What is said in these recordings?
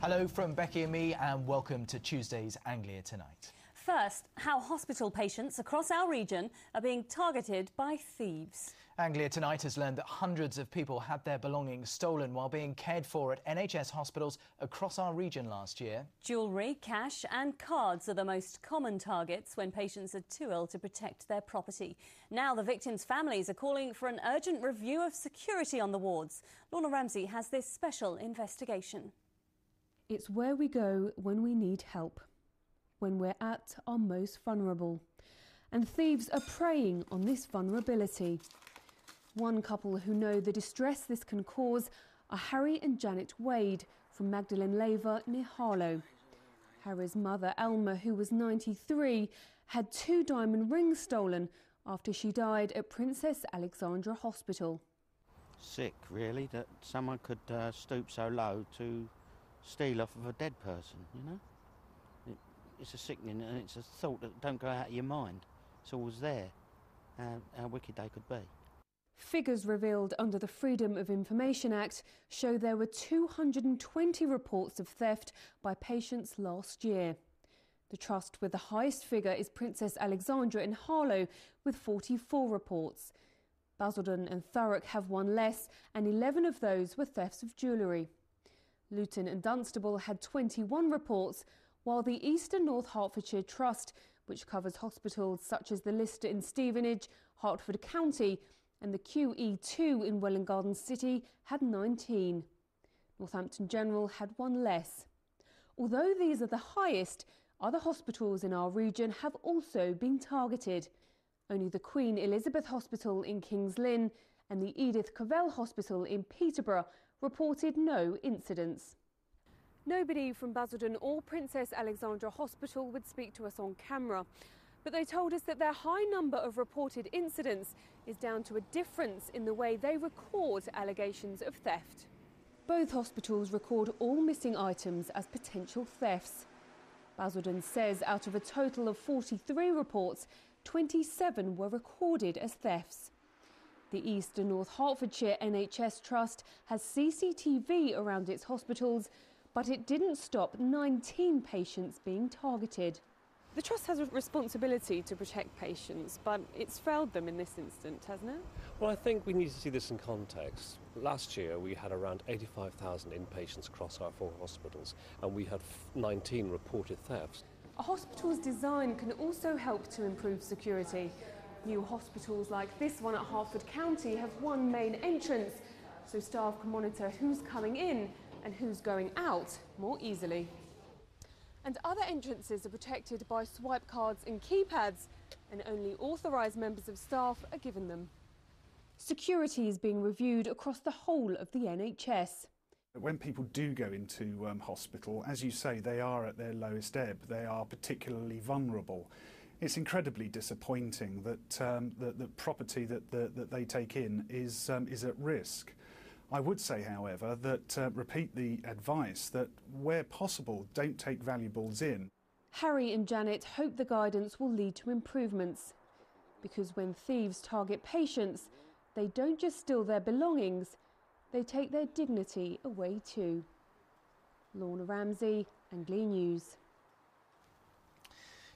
Hello from Becky and me, and welcome to Tuesday's Anglia Tonight. First, how hospital patients across our region are being targeted by thieves. Anglia Tonight has learned that hundreds of people had their belongings stolen while being cared for at NHS hospitals across our region last year. Jewellery, cash and cards are the most common targets when patients are too ill to protect their property. Now the victims' families are calling for an urgent review of security on the wards. Lorna Ramsey has this special investigation. It's where we go when we need help, when we're at our most vulnerable. And thieves are preying on this vulnerability. One couple who know the distress this can cause are Harry and Janet Wade from Magdalen Laver near Harlow. Harry's mother, Elma, who was 93, had 2 diamond rings stolen after she died at Princess Alexandra Hospital. Sick, really, that someone could stoop so low to steal off of a dead person, you know? It's a sickening, and it's a thought that don't go out of your mind. It's always there, how wicked they could be. Figures revealed under the Freedom of Information Act show there were 220 reports of theft by patients last year. The trust with the highest figure is Princess Alexandra in Harlow, with 44 reports. Basildon and Thurrock have one less, and 11 of those were thefts of jewellery. Luton and Dunstable had 21 reports, while the East and North Hertfordshire Trust, which covers hospitals such as the Lister in Stevenage, Hertford County and the QE2 in Welwyn Garden City, had 19. Northampton General had one less. Although these are the highest, other hospitals in our region have also been targeted. Only the Queen Elizabeth Hospital in Kings Lynn and the Edith Cavell Hospital in Peterborough reported no incidents. Nobody from Basildon or Princess Alexandra Hospital would speak to us on camera, but they told us that their high number of reported incidents is down to a difference in the way they record allegations of theft. Both hospitals record all missing items as potential thefts. Basildon says out of a total of 43 reports, 27 were recorded as thefts. The East and North Hertfordshire NHS Trust has CCTV around its hospitals, but it didn't stop 19 patients being targeted. The Trust has a responsibility to protect patients, but it's failed them in this instance, hasn't it? Well, I think we need to see this in context. Last year we had around 85,000 inpatients across our 4 hospitals, and we had 19 reported thefts. A hospital's design can also help to improve security. New hospitals like this one at Hertford County have one main entrance, so staff can monitor who's coming in and who's going out more easily. And other entrances are protected by swipe cards and keypads, and only authorised members of staff are given them. Security is being reviewed across the whole of the NHS. When people do go into hospital, as you say, they are at their lowest ebb. They are particularly vulnerable. It's incredibly disappointing that the property that they take in is at risk. I would say, however, that repeat the advice that where possible, don't take valuables in. Harry and Janet hope the guidance will lead to improvements, because when thieves target patients, they don't just steal their belongings, they take their dignity away too. Lorna Ramsey, Anglia News.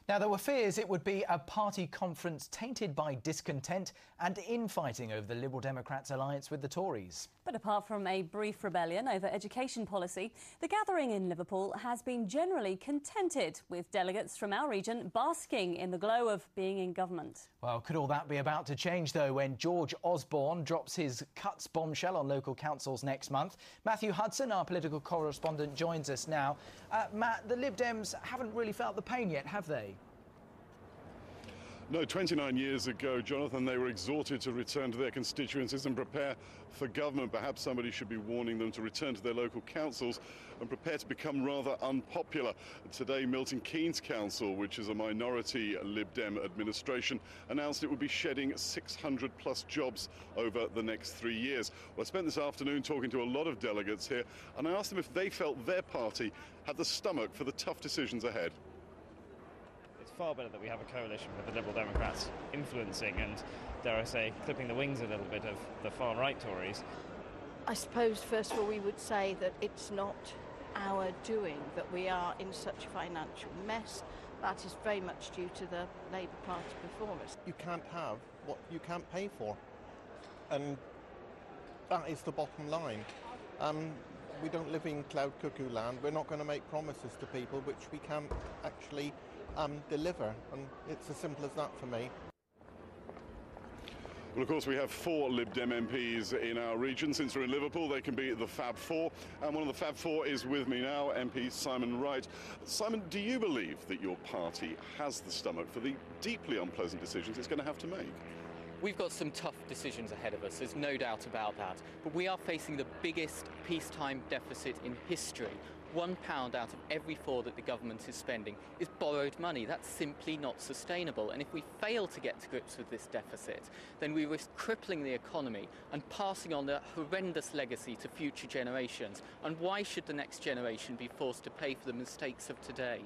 Now, there were fears it would be a party conference tainted by discontent and infighting over the Liberal Democrats' alliance with the Tories. But apart from a brief rebellion over education policy, the gathering in Liverpool has been generally contented, with delegates from our region basking in the glow of being in government. Well, could all that be about to change, though, when George Osborne drops his cuts bombshell on local councils next month? Matthew Hudson, our political correspondent, joins us now. Matt, the Lib Dems haven't really felt the pain yet, have they? No, 29 years ago, Jonathan, they were exhorted to return to their constituencies and prepare for government. Perhaps somebody should be warning them to return to their local councils and prepare to become rather unpopular. Today, Milton Keynes Council, which is a minority Lib Dem administration, announced it would be shedding 600 plus jobs over the next 3 years. Well, I spent this afternoon talking to a lot of delegates here, and I asked them if they felt their party had the stomach for the tough decisions ahead. It's far better that we have a coalition with the Liberal Democrats influencing and, dare I say, clipping the wings a little bit of the far-right Tories. I suppose, first of all, we would say that it's not our doing that we are in such a financial mess. That is very much due to the Labour Party performance. You can't have what you can't pay for, and that is the bottom line. We don't live in cloud cuckoo land. We're not going to make promises to people which we can't actually deliver, and it's as simple as that for me. Well, of course, we have 4 Lib Dem MPs in our region. Since we're in Liverpool, they can be the Fab 4. And one of the Fab 4 is with me now, MP Simon Wright. Simon, do you believe that your party has the stomach for the deeply unpleasant decisions it's going to have to make? We've got some tough decisions ahead of us, there's no doubt about that. But we are facing the biggest peacetime deficit in history. £1 out of every 4 that the government is spending is borrowed money. That's simply not sustainable. And if we fail to get to grips with this deficit, then we risk crippling the economy and passing on a horrendous legacy to future generations. And why should the next generation be forced to pay for the mistakes of today?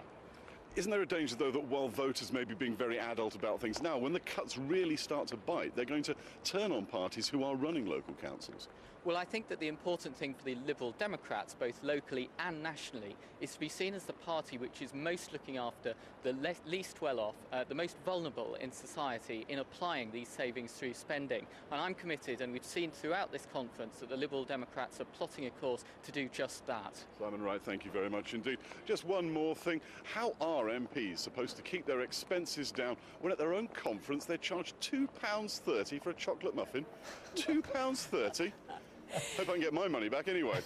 Isn't there a danger, though, that while voters may be being very adult about things now, when the cuts really start to bite, they're going to turn on parties who are running local councils? Well, I think that the important thing for the Liberal Democrats, both locally and nationally, is to be seen as the party which is most looking after the least well-off, the most vulnerable in society in applying these savings through spending. And I'm committed, and we've seen throughout this conference, that the Liberal Democrats are plotting a course to do just that. Simon Wright, thank you very much indeed. Just one more thing. How are MPs supposed to keep their expenses down when at their own conference they're charged £2.30 for a chocolate muffin? £2.30? Hope I can get my money back anyway.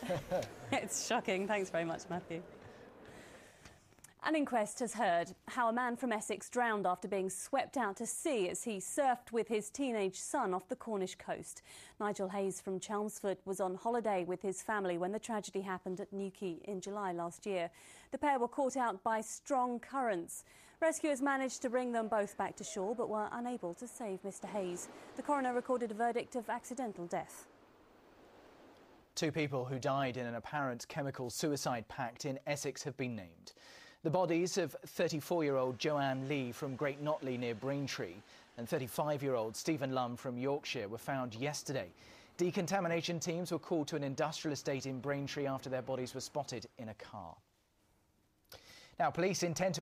It's shocking. Thanks very much, Matthew. An inquest has heard how a man from Essex drowned after being swept out to sea as he surfed with his teenage son off the Cornish coast. Nigel Hayes from Chelmsford was on holiday with his family when the tragedy happened at Newquay in July last year. The pair were caught out by strong currents. Rescuers managed to bring them both back to shore but were unable to save Mr Hayes. The coroner recorded a verdict of accidental death. 2 people who died in an apparent chemical suicide pact in Essex have been named. The bodies of 34-year-old Joanne Lee from Great Notley near Braintree and 35-year-old Stephen Lum from Yorkshire were found yesterday. Decontamination teams were called to an industrial estate in Braintree after their bodies were spotted in a car. Now, police intend to